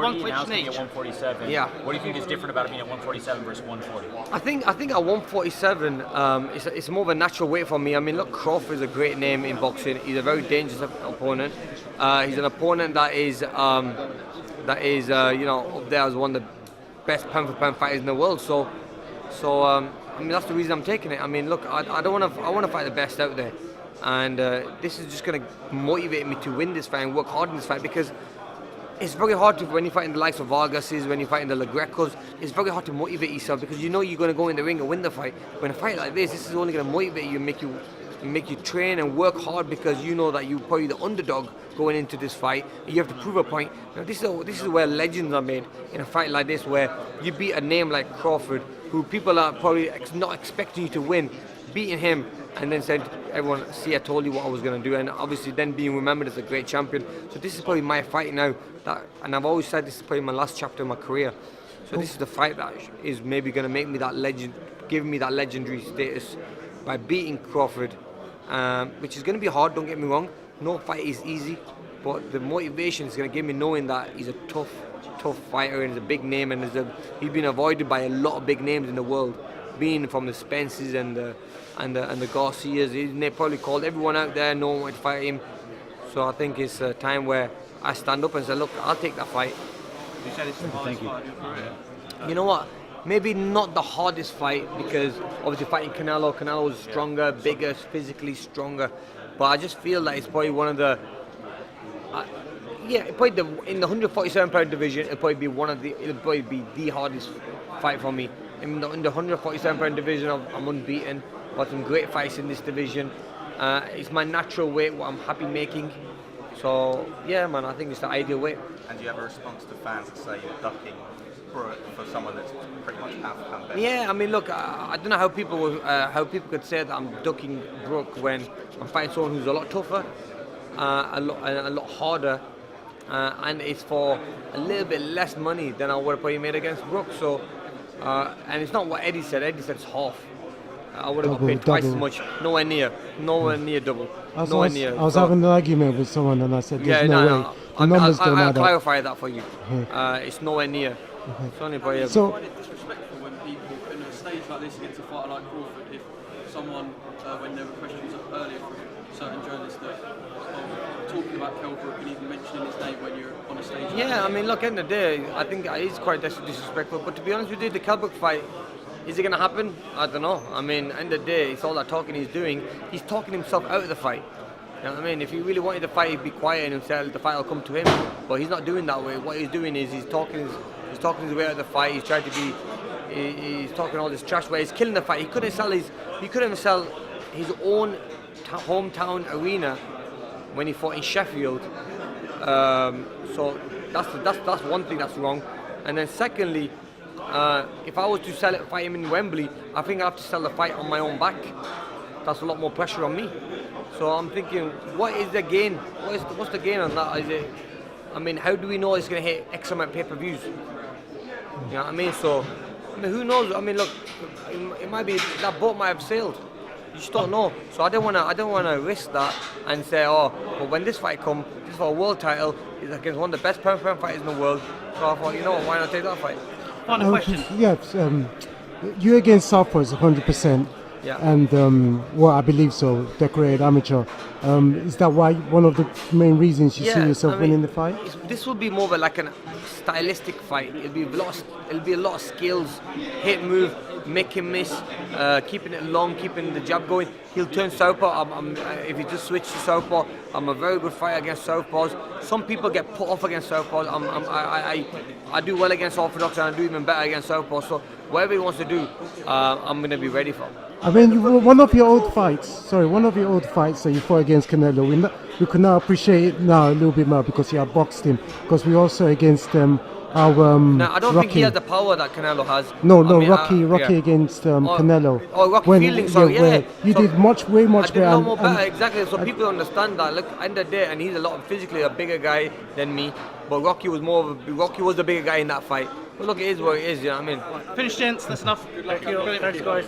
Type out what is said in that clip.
140, now it's going to be at 147. Yeah. What do you think is different about it being at 147 versus 140? I think at 147, it's more of a natural weight for me. I mean, look, Crawford is a great name in boxing. He's a very dangerous opponent. He's an opponent that is you know, up there as one of the best pound for pound fighters in the world. So I mean, that's the reason I'm taking it. I mean, look, I want to fight the best out there, and this is just going to motivate me to win this fight and work hard in this fight, because it's very hard to, when you fight in the likes of Vargas's, when you fight in the Legrecos, it's very hard to motivate yourself, because you know you're going to go in the ring and win the fight. When a fight like this is only going to motivate you and make you train and work hard, because you know that you're probably the underdog going into this fight. You have to prove a point. Now, this is where legends are made, in a fight like this, where you beat a name like Crawford, who people are probably not expecting you to win, beating him, and then said, everyone, see, I told you what I was going to do, and obviously then being remembered as a great champion. So this is probably my fight now, and I've always said this is probably my last chapter of my career. So this is the fight that is maybe going to make me that legend, give me that legendary status by beating Crawford, which is going to be hard, don't get me wrong. No fight is easy, but the motivation is going to give me knowing that he's a tough fighter and he's a big name, and he's been avoided by a lot of big names in the world, being from the Spencers and the Garcias. They probably called everyone out there, no one wanted to fight him. So I think it's a time where I stand up and say, look, I'll take that fight. You said it's the hardest fight of your career. You know what? Maybe not the hardest fight, because obviously fighting Canelo was stronger, bigger, physically stronger. But I just feel that it's probably one of the, in the 147-pound division, it'll probably be the hardest fight for me. In the 147-pound division, I'm unbeaten. Got some great fights in this division. It's my natural weight, what I'm happy making. So yeah, man, I think it's the ideal weight. And do you have a response to fans that say you're ducking Brook for someone that's pretty much pound better? Yeah, I mean, look, I don't know how people could say that I'm ducking Brook when I'm fighting someone who's a lot tougher, a lot harder, and it's for a little bit less money than I would have probably made against Brook. So, and it's not what Eddie said. Eddie said it's half. I would have got paid twice as much. Nowhere near double. I was having an argument with someone, and I said, "There's no way." I'll clarify that for you. It's nowhere near. It's only by So, I find it disrespectful when people in a stage like this against a fighter like Crawford, if someone, when there were questions earlier from certain journalists that talking about Kell Brook and even mentioning his name when you're on a stage. Yeah, I mean, look, end of the day, I think it is quite disrespectful. But to be honest with you, the Kell Brook fight, is it going to happen? I don't know. I mean, end of the day, it's all that talking he's doing. He's talking himself out of the fight. You know what I mean? If he really wanted the fight, he'd be quiet and say the fight will come to him. But he's not doing that way. What he's doing is he's talking his way out of the fight. He's trying to be. He's talking all this trash where he's killing the fight. He couldn't sell his own hometown arena when he fought in Sheffield. So that's one thing that's wrong. And then secondly, if I was to fight him in Wembley, I think I have to sell the fight on my own back. That's a lot more pressure on me. So I'm thinking, what is the gain? What's the gain on that? Is it? I mean, how do we know it's going to hit X amount of pay-per-views? You know what I mean? So, I mean, who knows? I mean, look, it might be that boat might have sailed. You just don't know. So I don't wanna risk that and say, oh, but when this fight comes, this is for a world title, it's against one of the best pound-for-pound fighters in the world. So I thought, you know what, why not take that fight? Final question. Yes, you're against Southpaws 100%. Yeah. And I believe so, decorated amateur. Is that why one of the main reasons you see yourself winning the fight? This will be more of like a stylistic fight. It'll be a lot of skills, hit, move, make him miss, keeping it long, keeping the jab going. He'll turn southpaw. If he just switches to southpaw, I'm a very good fighter against southpaws. Some people get put off against southpaws. I do well against orthodox, and I do even better against southpaws. So whatever he wants to do, I'm going to be ready for. I mean, one of your old fights that you fought against Canelo, we could now appreciate it now a little bit more because you have boxed him. Because we also against No, I don't Rocky. think he has the power that Canelo has. Rocky against Canelo. Oh, Rocky Fielding, sorry, yeah. You did way much better. I did a lot more better, exactly. So people understand that. Look, end of the day, and he's physically a bigger guy than me. But Rocky was the bigger guy in that fight. But look, it is what it is. You know what I mean? Finish, gents. That's enough. Good luck. Thanks, guys.